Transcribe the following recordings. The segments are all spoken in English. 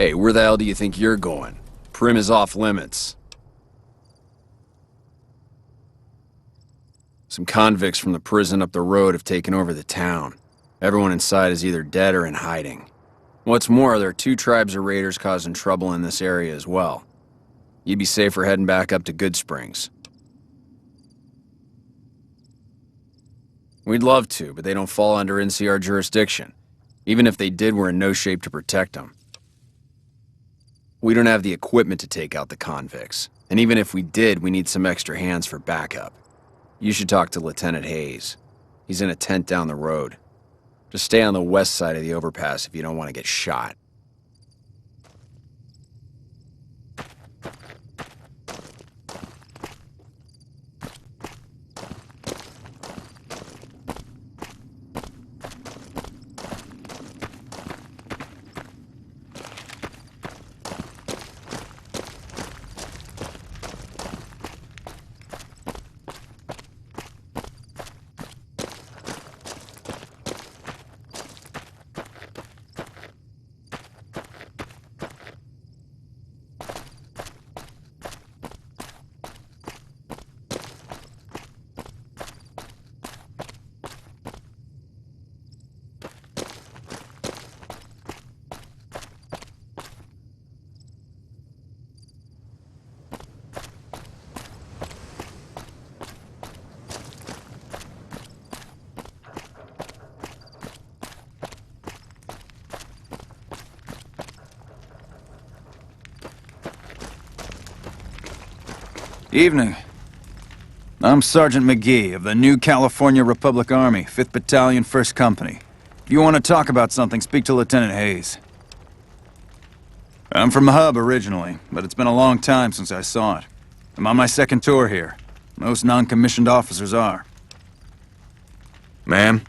Hey, where the hell do you think you're going? Prim is off limits. Some convicts from the prison up the road have taken over the town. Everyone inside is either dead or in hiding. What's more, there are 2 tribes of raiders causing trouble in this area as well. You'd be safer heading back up to Good Springs. We'd love to, but they don't fall under NCR jurisdiction. Even if they did, we're in no shape to protect them. We don't have the equipment to take out the convicts. And even if we did, we need some extra hands for backup. You should talk to Lieutenant Hayes. He's in a tent down the road. Just stay on the west side of the overpass if you don't want to get shot. Evening. I'm Sergeant McGee of the New California Republic Army, 5th Battalion, 1st Company. If you want to talk about something, speak to Lieutenant Hayes. I'm from the hub originally, but it's been a long time since I saw it. I'm on my 2nd tour here. Most non-commissioned officers are. Ma'am?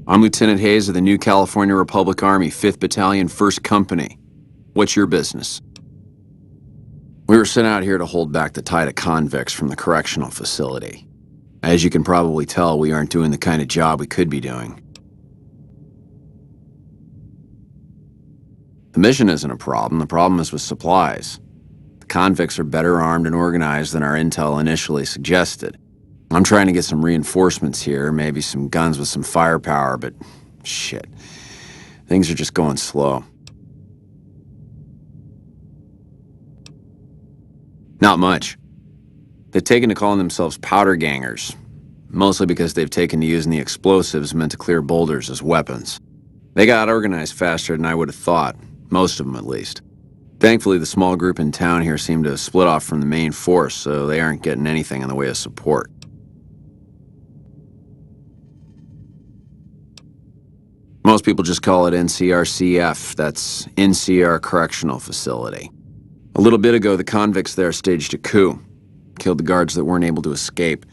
I'm Lieutenant Hayes of the New California Republic Army, 5th Battalion, 1st Company. What's your business? We were sent out here to hold back the tide of convicts from the correctional facility. As you can probably tell, we aren't doing the kind of job we could be doing. The mission isn't a problem. The problem is with supplies. The convicts are better armed and organized than our intel initially suggested. I'm trying to get some reinforcements here, maybe some guns with some firepower, but shit. Things are just going slow. Not much. They've taken to calling themselves powder gangers, mostly because they've taken to using the explosives meant to clear boulders as weapons. They got organized faster than I would have thought, most of them at least. Thankfully, the small group in town here seem to have split off from the main force, so they aren't getting anything in the way of support. Most people just call it NCRCF, that's NCR Correctional Facility. A little bit ago, the convicts there staged a coup, killed the guards that weren't able to escape,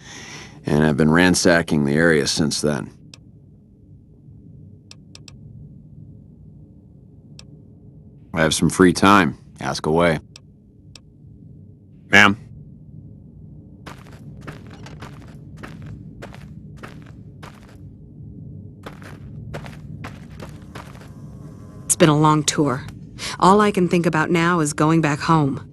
and have been ransacking the area since then. I have some free time. Ask away. Ma'am? It's been a long tour. All I can think about now is going back home.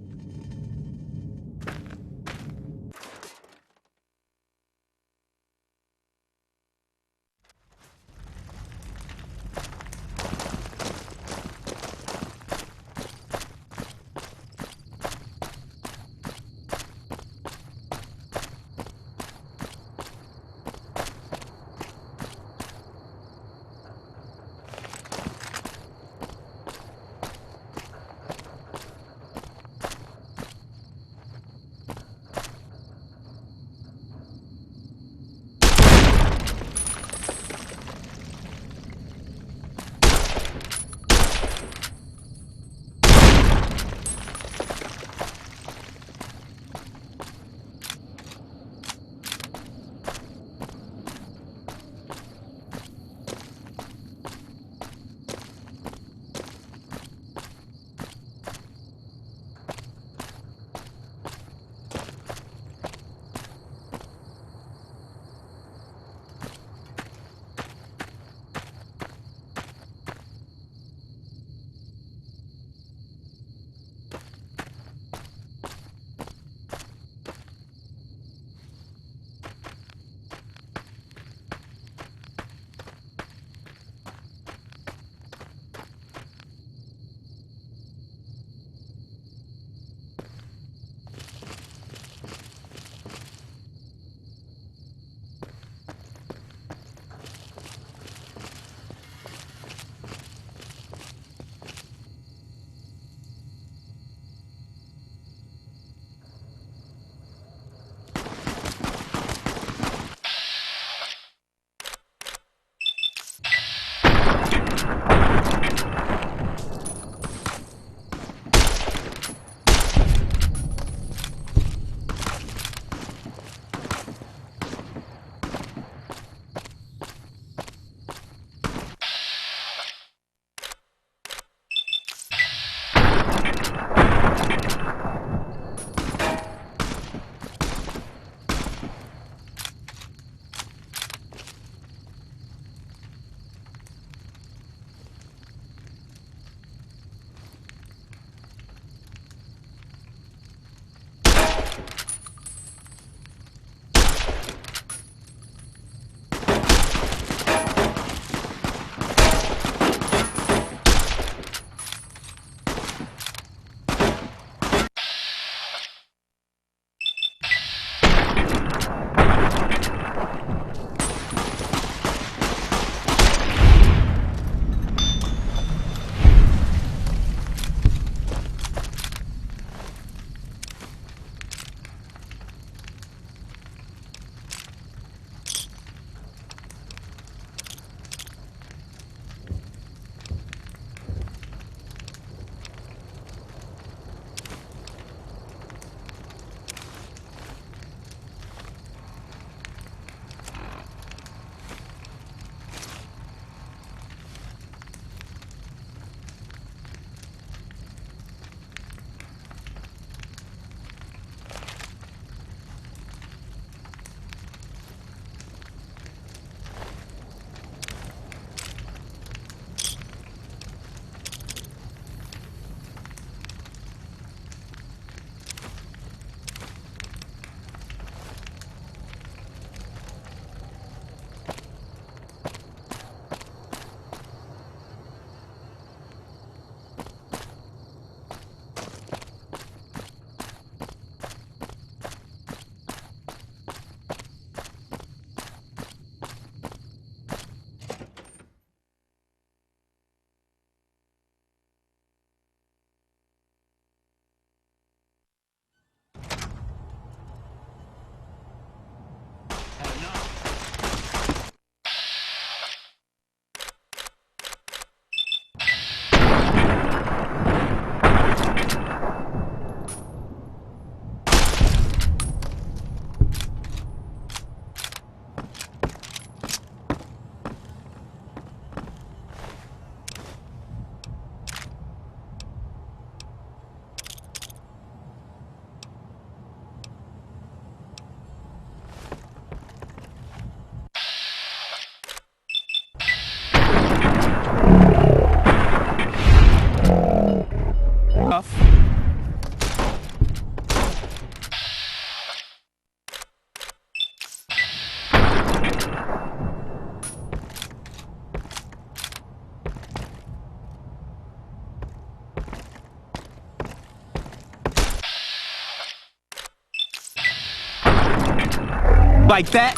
Like that?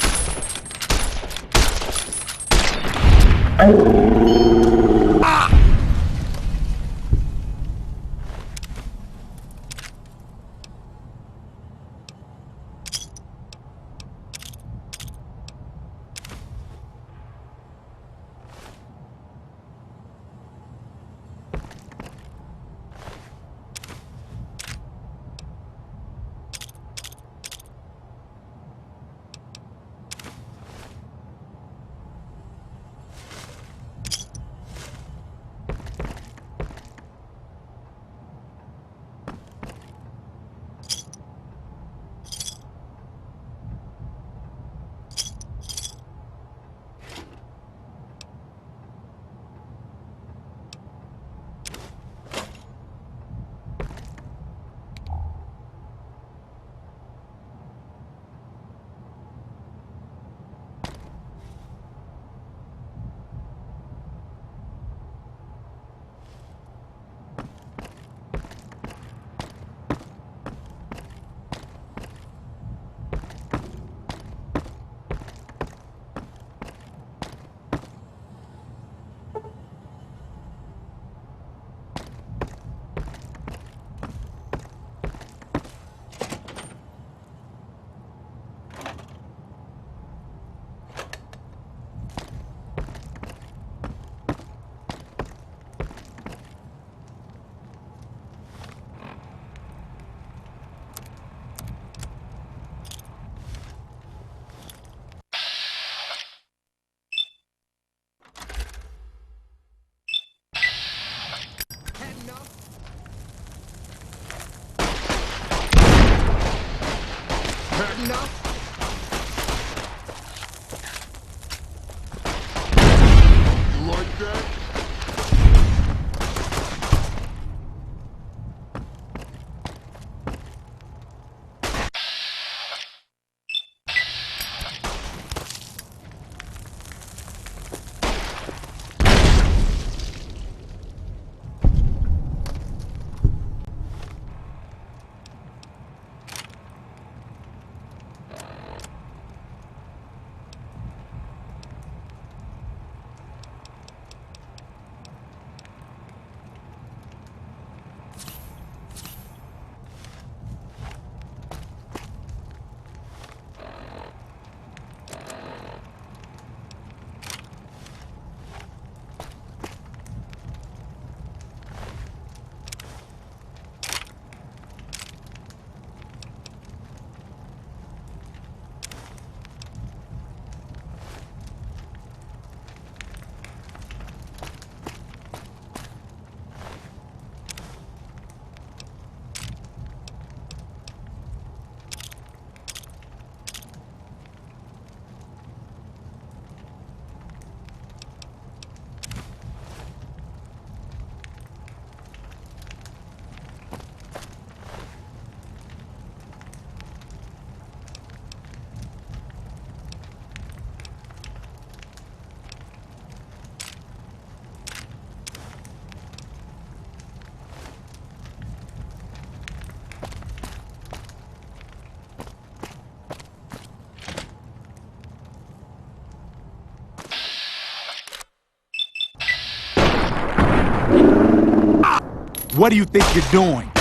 What do you think you're doing?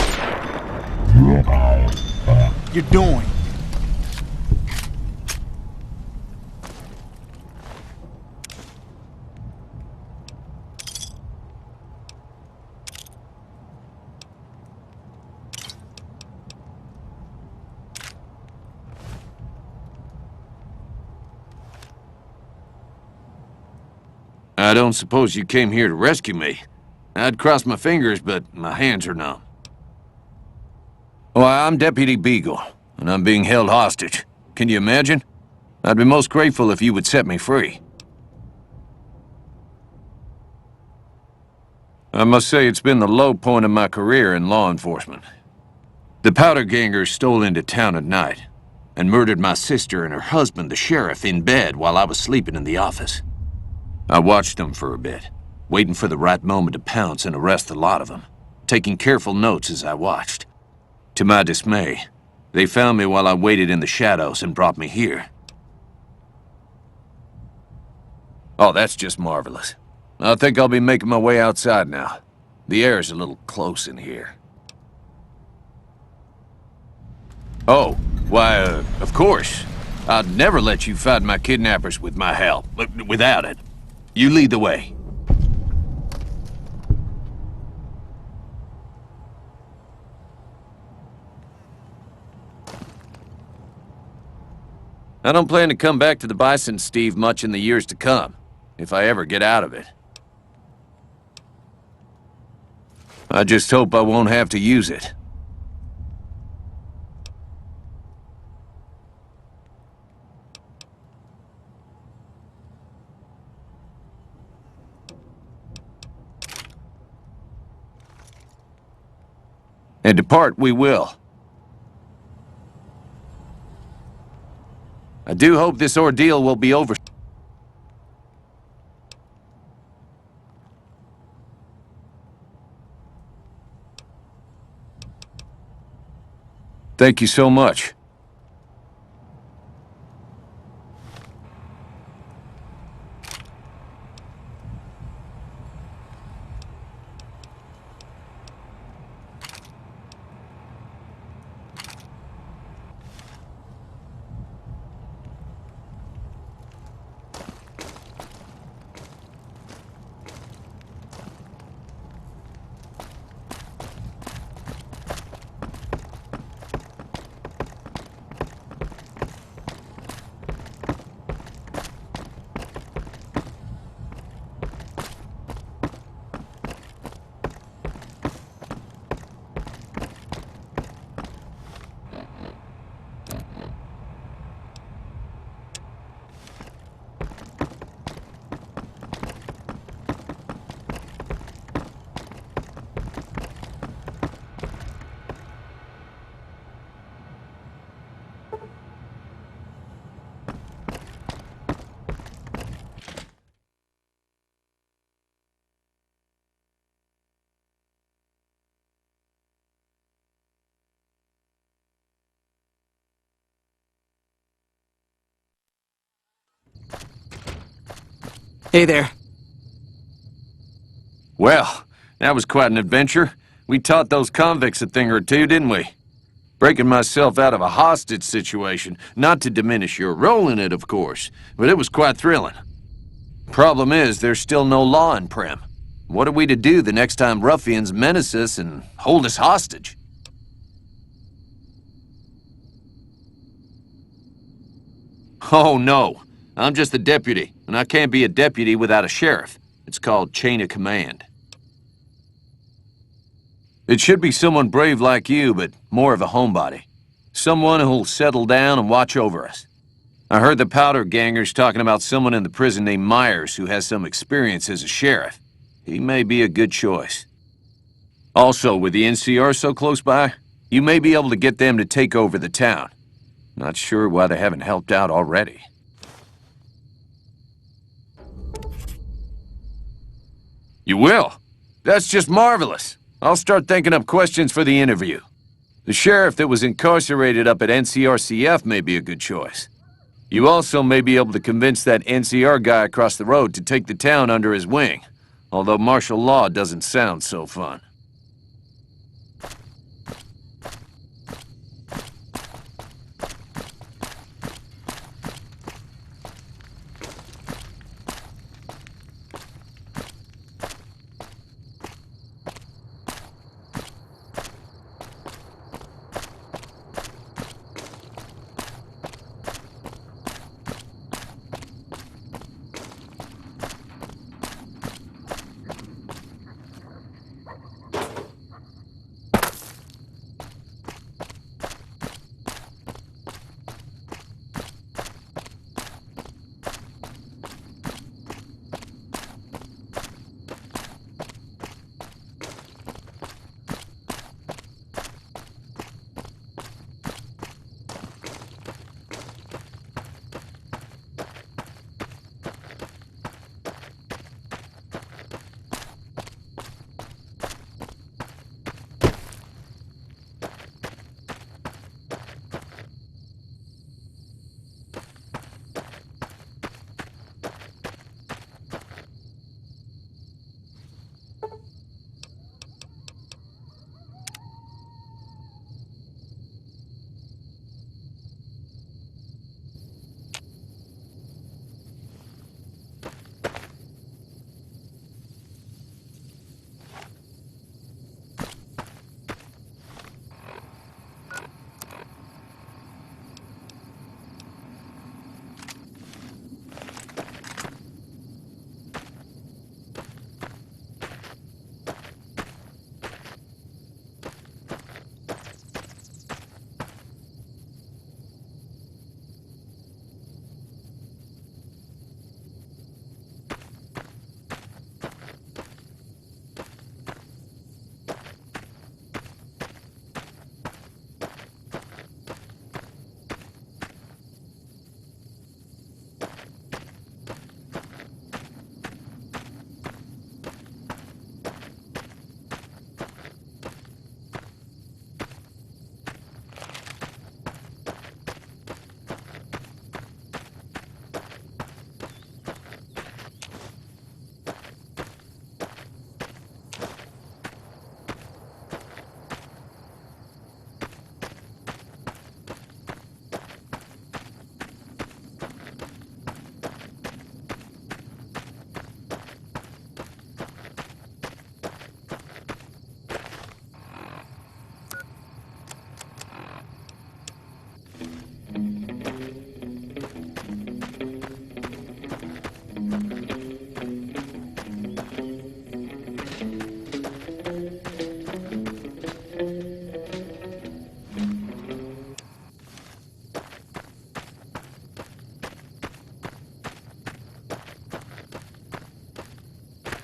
You're doing. I don't suppose you came here to rescue me. I'd cross my fingers, but my hands are numb. Why, I'm Deputy Beagle, and I'm being held hostage. Can you imagine? I'd be most grateful if you would set me free. I must say it's been the low point of my career in law enforcement. The powder gangers stole into town at night and murdered my sister and her husband, the sheriff, in bed while I was sleeping in the office. I watched them for a bit, waiting for the right moment to pounce and arrest the lot of them, taking careful notes as I watched. To my dismay, they found me while I waited in the shadows and brought me here. Oh, that's just marvelous. I think I'll be making my way outside now. The air's a little close in here. Oh, why, of course. I'd never let you find my kidnappers with my help, without it. You lead the way. I don't plan to come back to the Bison, Steve, much in the years to come, if I ever get out of it. I just hope I won't have to use it. And depart we will. I do hope this ordeal will be over. Thank you so much. Hey there. Well, that was quite an adventure. We taught those convicts a thing or two, didn't we? Breaking myself out of a hostage situation, not to diminish your role in it, of course, but it was quite thrilling. Problem is, there's still no law in Prem. What are we to do the next time ruffians menace us and hold us hostage? Oh, no. I'm just a deputy, and I can't be a deputy without a sheriff. It's called chain of command. It should be someone brave like you, but more of a homebody. Someone who'll settle down and watch over us. I heard the powder gangers talking about someone in the prison named Myers who has some experience as a sheriff. He may be a good choice. Also, with the NCR so close by, you may be able to get them to take over the town. Not sure why they haven't helped out already. You will? That's just marvelous. I'll start thinking up questions for the interview. The sheriff that was incarcerated up at NCRCF may be a good choice. You also may be able to convince that NCR guy across the road to take the town under his wing, although martial law doesn't sound so fun.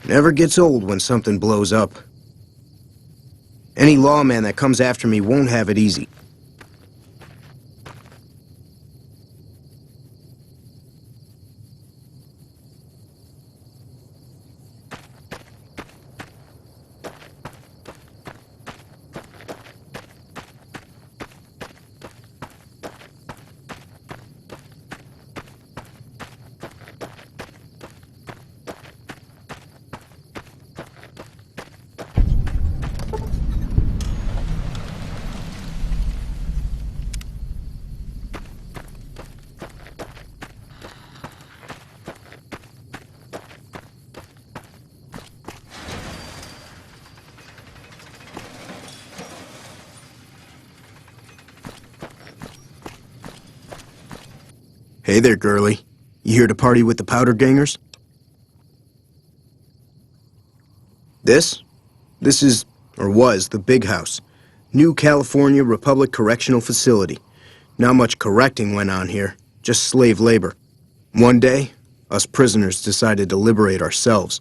Never gets old when something blows up. Any lawman that comes after me won't have it easy. Hey there, girlie. You here to party with the powder gangers? This is, or was, the Big House. New California Republic Correctional Facility. Not much correcting went on here, just slave labor. One day, us prisoners decided to liberate ourselves.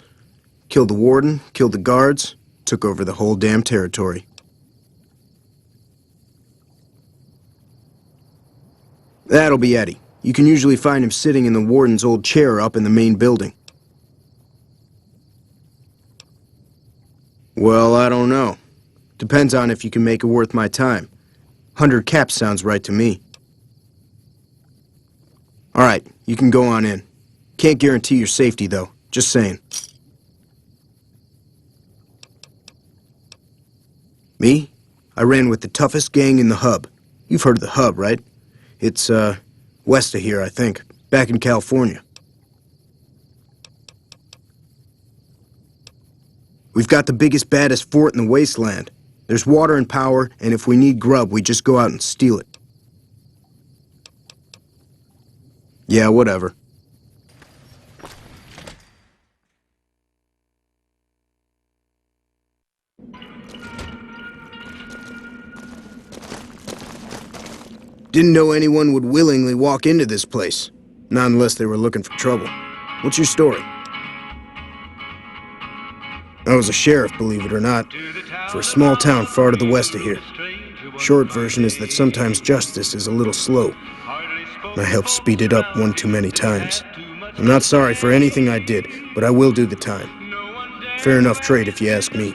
Killed the warden, killed the guards, took over the whole damn territory. That'll be Eddie. You can usually find him sitting in the warden's old chair up in the main building. Well, I don't know. Depends on if you can make it worth my time. 100 caps sounds right to me. All right, you can go on in. Can't guarantee your safety, though. Just saying. Me? I ran with the toughest gang in the hub. You've heard of the hub, right? It's, west of here, I think. Back in California. We've got the biggest, baddest fort in the wasteland. There's water and power, and if we need grub, we just go out and steal it. Yeah, whatever. Didn't know anyone would willingly walk into this place. Not unless they were looking for trouble. What's your story? I was a sheriff, believe it or not, for a small town far to the west of here. Short version is that sometimes justice is a little slow. And I helped speed it up one too many times. I'm not sorry for anything I did, but I will do the time. Fair enough trade if you ask me.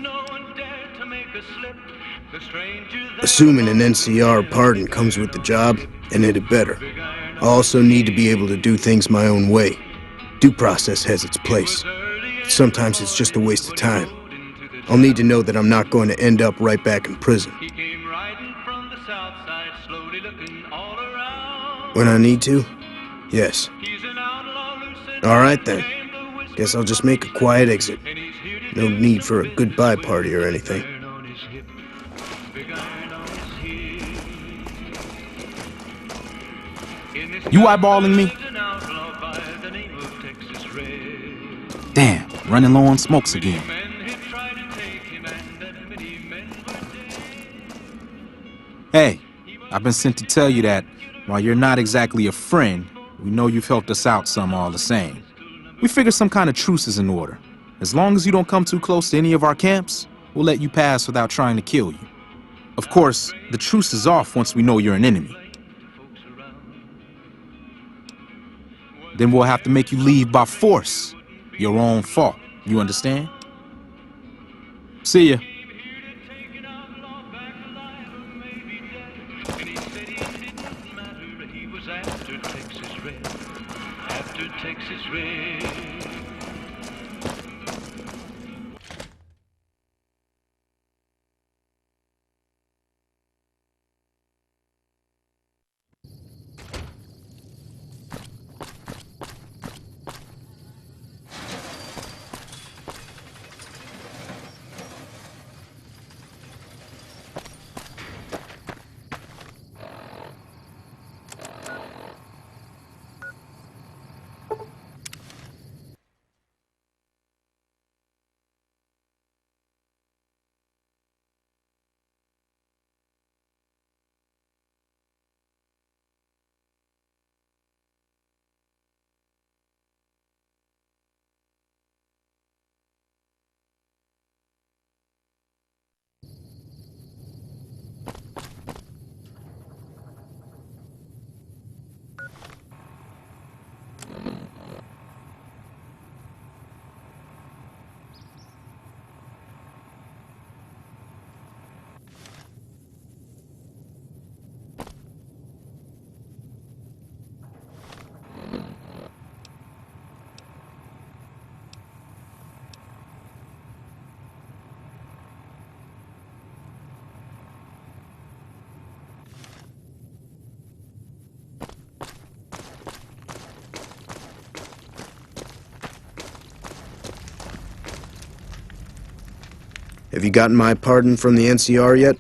Assuming an NCR pardon comes with the job, and it had better. I also need to be able to do things my own way. Due process has its place. But sometimes it's just a waste of time. I'll need to know that I'm not going to end up right back in prison. When I need to? Yes. All right then. Guess I'll just make a quiet exit. No need for a goodbye party or anything. You eyeballing me? Damn, running low on smokes again. Hey, I've been sent to tell you that while you're not exactly a friend, we know you've helped us out some all the same. We figure some kind of truce is in order. As long as you don't come too close to any of our camps, we'll let you pass without trying to kill you. Of course, the truce is off once we know you're an enemy. Then we'll have to make you leave by force. Your own fault. You understand? See ya. Have you gotten my pardon from the NCR yet?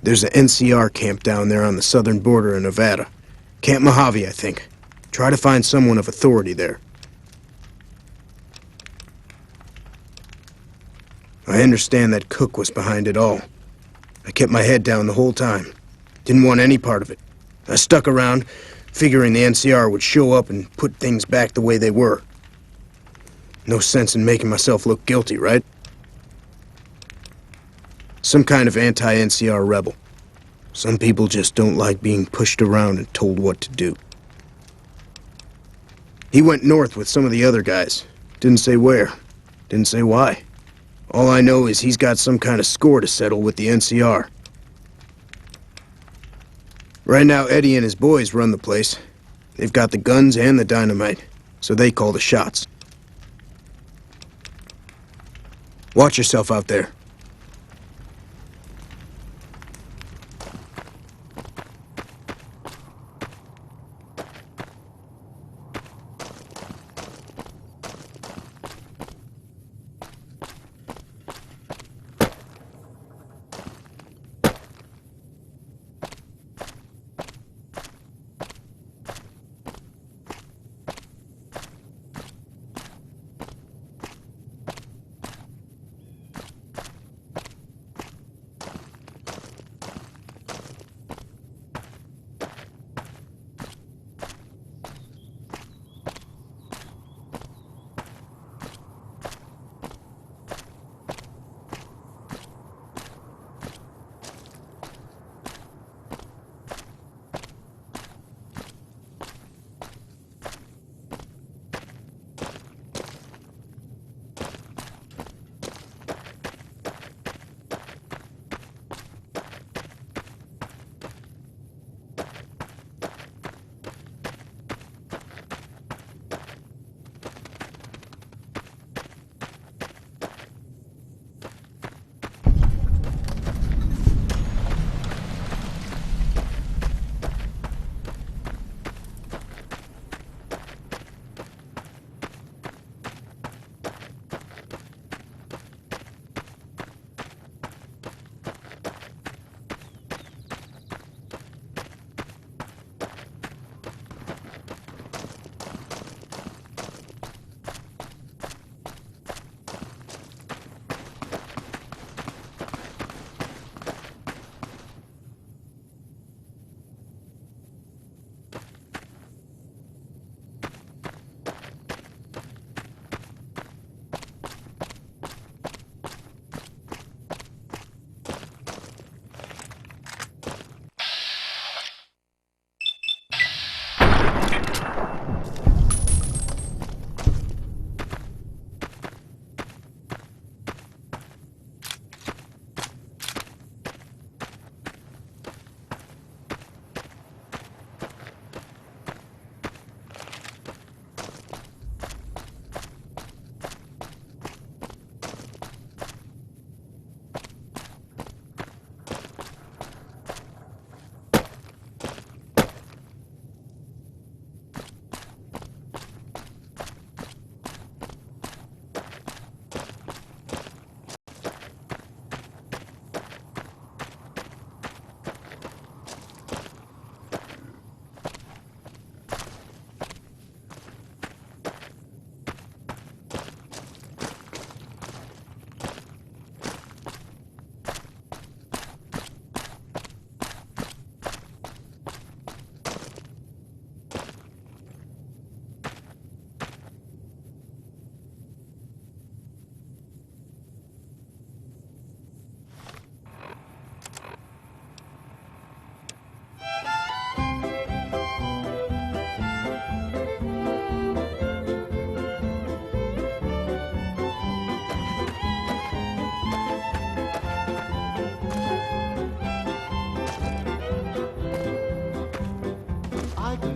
There's an NCR camp down there on the southern border of Nevada. Camp Mojave, I think. Try to find someone of authority there. I understand that Cook was behind it all. I kept my head down the whole time. Didn't want any part of it. I stuck around, figuring the NCR would show up and put things back the way they were. No sense in making myself look guilty, right? Some kind of anti-NCR rebel. Some people just don't like being pushed around and told what to do. He went north with some of the other guys. Didn't say where. Didn't say why. All I know is he's got some kind of score to settle with the NCR. Right now, Eddie and his boys run the place. They've got the guns and the dynamite, so they call the shots. Watch yourself out there.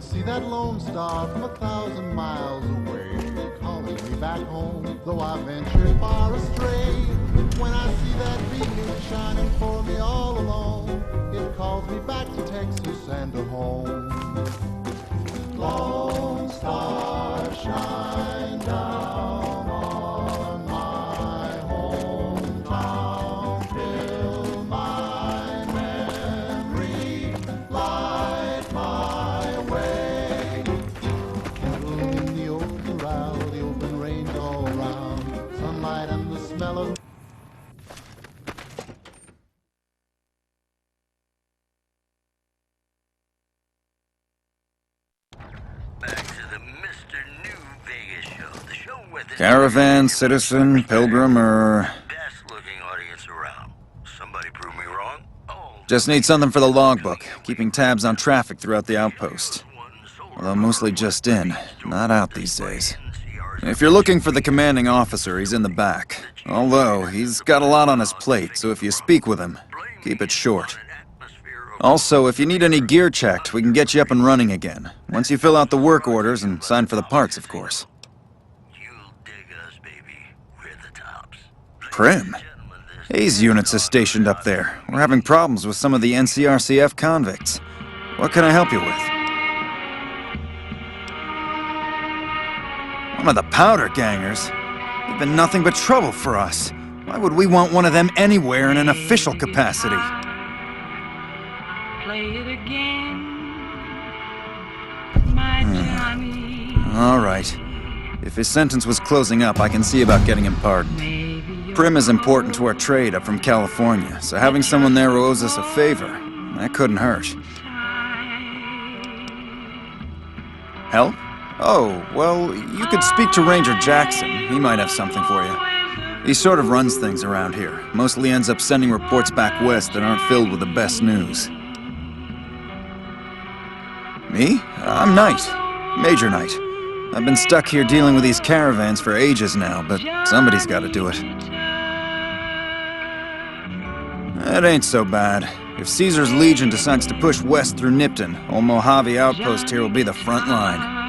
See that lone star from 1,000 miles away, calling me back home, though I ventured far astray. When I see that beacon shining for me all alone, it calls me back to Texas and to home. Lone star. shine down on my hometown. Fill my memory, light my way. Kindle in the open corral, the open range all around. Sunlight and the smell of Back to the Mr. New Vegas show. The show with the Caravan, citizen, pilgrim, or... best looking audience around. Somebody prove me wrong? Oh, Just need something for the logbook, keeping tabs on traffic throughout the outpost. Although mostly just in, not out these days. If you're looking for the commanding officer, he's in the back. Although, he's got a lot on his plate, so if you speak with him, keep it short. Also, if you need any gear checked, we can get you up and running again. Once you fill out the work orders and sign for the parts, of course. you'll dig us, baby. We're the tops. Prim? Hayes units is stationed up there. We're having problems with some of the NCRCF convicts. What can I help you with? One of the powder gangers? They've been nothing but trouble for us. Why would we want one of them anywhere in an official capacity? Play it again, my Johnny. All right. If his sentence was closing up, I can see about getting him pardoned. Prim is important to our trade up from California, so having someone there who owes us a favor, that couldn't hurt. Help? Oh, well, you could speak to Ranger Jackson. He might have something for you. He sort of runs things around here. Mostly ends up sending reports back west that aren't filled with the best news. Me? I'm Knight. Major Knight. I've been stuck here dealing with these caravans for ages now, but somebody's got to do it. That ain't so bad. If Caesar's Legion decides to push west through Nipton, old Mojave Outpost here will be the front line.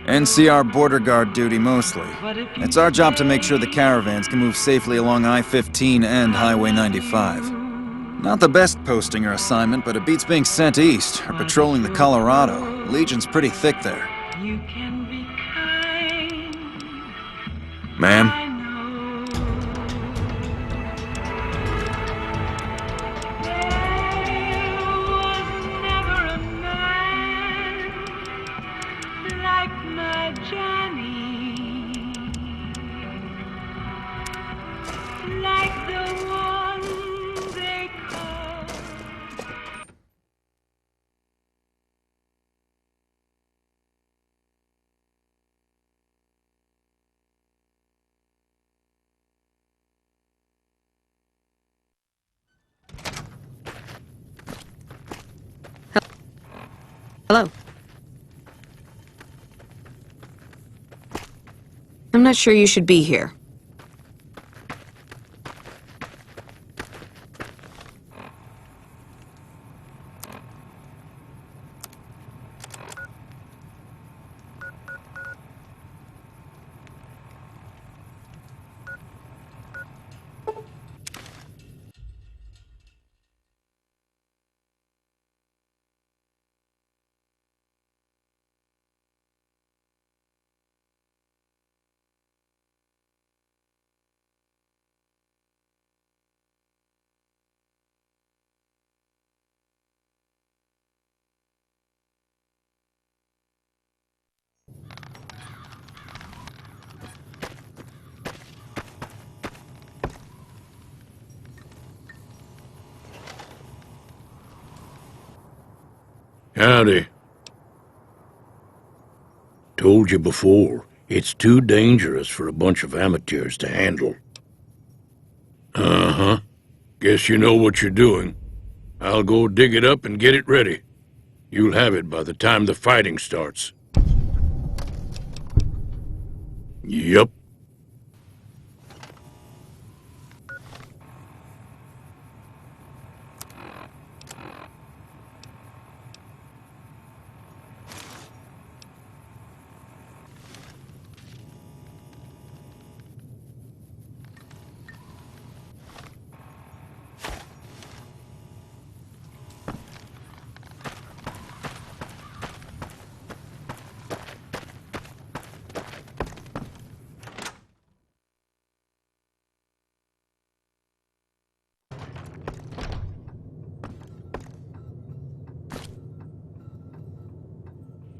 NCR border guard duty mostly. It's our job to make sure the caravans can move safely along I-15 and Highway 95. Not the best posting or assignment, but it beats being sent east or patrolling the Colorado. Legion's pretty thick there. You can be kind. Ma'am? Hello. I'm not sure you should be here. Howdy. Told you before, it's too dangerous for a bunch of amateurs to handle. Uh-huh. Guess you know what you're doing. I'll go dig it up and get it ready. You'll have it by the time the fighting starts. Yup.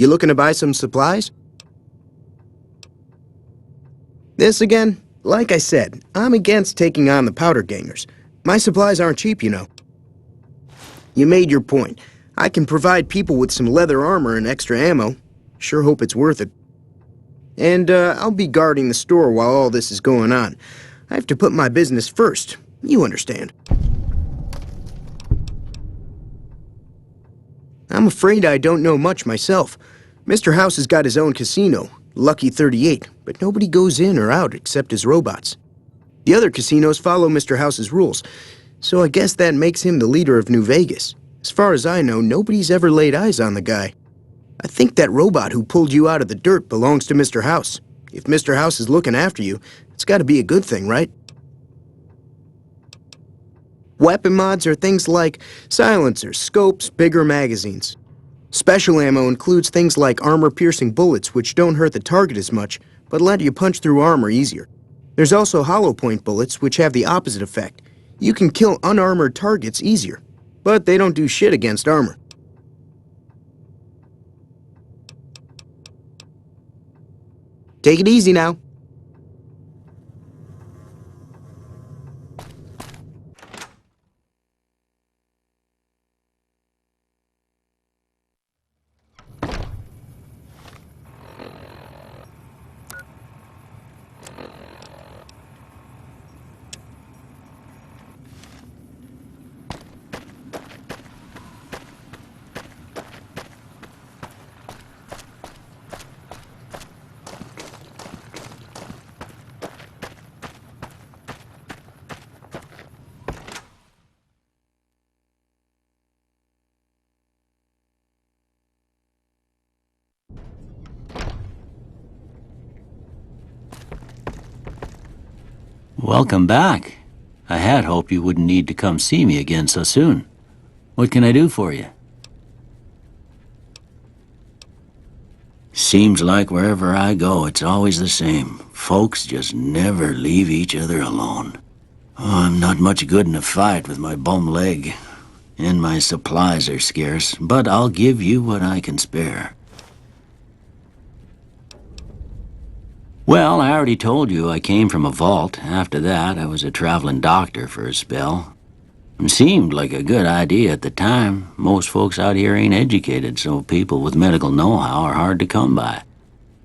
You looking to buy some supplies? This again? Like I said, I'm against taking on the powder gangers. My supplies aren't cheap, you know. You made your point. I can provide people with some leather armor and extra ammo. Sure hope it's worth it. And, I'll be guarding the store while all this is going on. I have to put my business first. You understand. I'm afraid I don't know much myself. Mr. House has got his own casino, Lucky 38, but nobody goes in or out except his robots. The other casinos follow Mr. House's rules, so I guess that makes him the leader of New Vegas. As far as I know, nobody's ever laid eyes on the guy. I think that robot who pulled you out of the dirt belongs to Mr. House. If Mr. House is looking after you, it's got to be a good thing, right? Weapon mods are things like silencers, scopes, bigger magazines. Special ammo includes things like armor-piercing bullets, which don't hurt the target as much, but let you punch through armor easier. There's also hollow point bullets, which have the opposite effect. You can kill unarmored targets easier, but they don't do shit against armor. Take it easy now. Welcome back. I had hoped you wouldn't need to come see me again so soon. What can I do for you? Seems like wherever I go, it's always the same. Folks just never leave each other alone. Oh, I'm not much good in a fight with my bum leg, and my supplies are scarce, but I'll give you what I can spare. Well, I already told you I came from a vault. After that, I was a traveling doctor for a spell. It seemed like a good idea at the time. Most folks out here ain't educated, so people with medical know-how are hard to come by.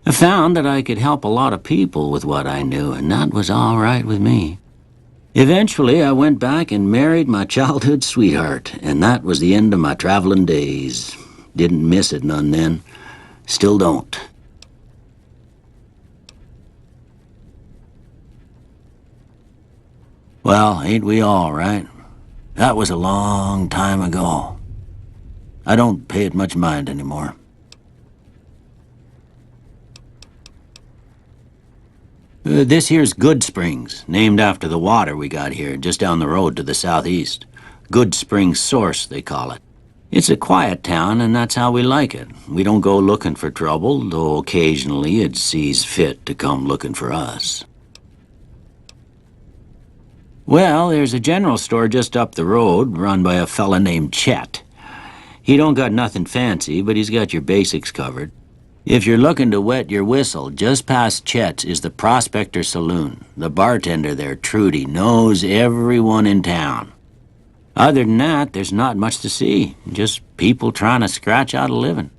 I found that I could help a lot of people with what I knew, and that was all right with me. Eventually, I went back and married my childhood sweetheart, and that was the end of my traveling days. Didn't miss it none then. Still don't. Well, ain't we all, right? That was a long time ago. I don't pay it much mind anymore. This here's Good Springs, named after the water we got here, just down the road to the southeast. Good Springs Source, they call it. It's a quiet town, and that's how we like it. We don't go looking for trouble, though occasionally it sees fit to come looking for us. Well, there's a general store just up the road, run by a fella named Chet. He don't got nothing fancy, but he's got your basics covered. If you're looking to wet your whistle, just past Chet's is the Prospector Saloon. The bartender there, Trudy, knows everyone in town. Other than that, there's not much to see. Just people trying to scratch out a living.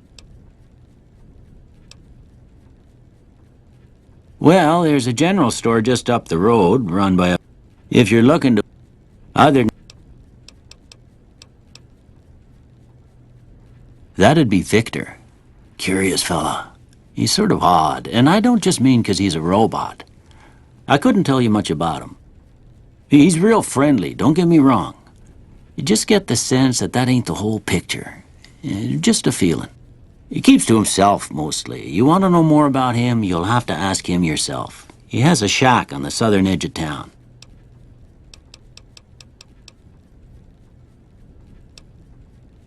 Well, there's a general store just up the road, run by a... If you're looking to... Other... That'd be Victor. Curious fella. He's sort of odd, and I don't just mean 'cause he's a robot. I couldn't tell you much about him. He's real friendly, don't get me wrong. You just get the sense that that ain't the whole picture. Just a feeling. He keeps to himself, mostly. You want to know more about him, you'll have to ask him yourself. He has a shack on the southern edge of town.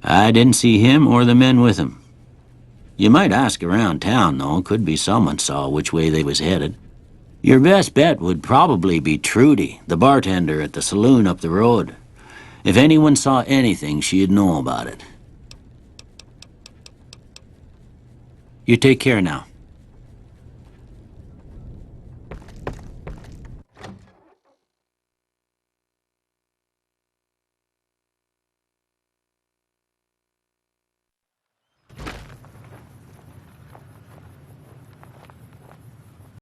I didn't see him or the men with him. You might ask around town, though. Could be someone saw which way they was headed. Your best bet would probably be Trudy, the bartender at the saloon up the road. If anyone saw anything, she'd know about it. You take care now.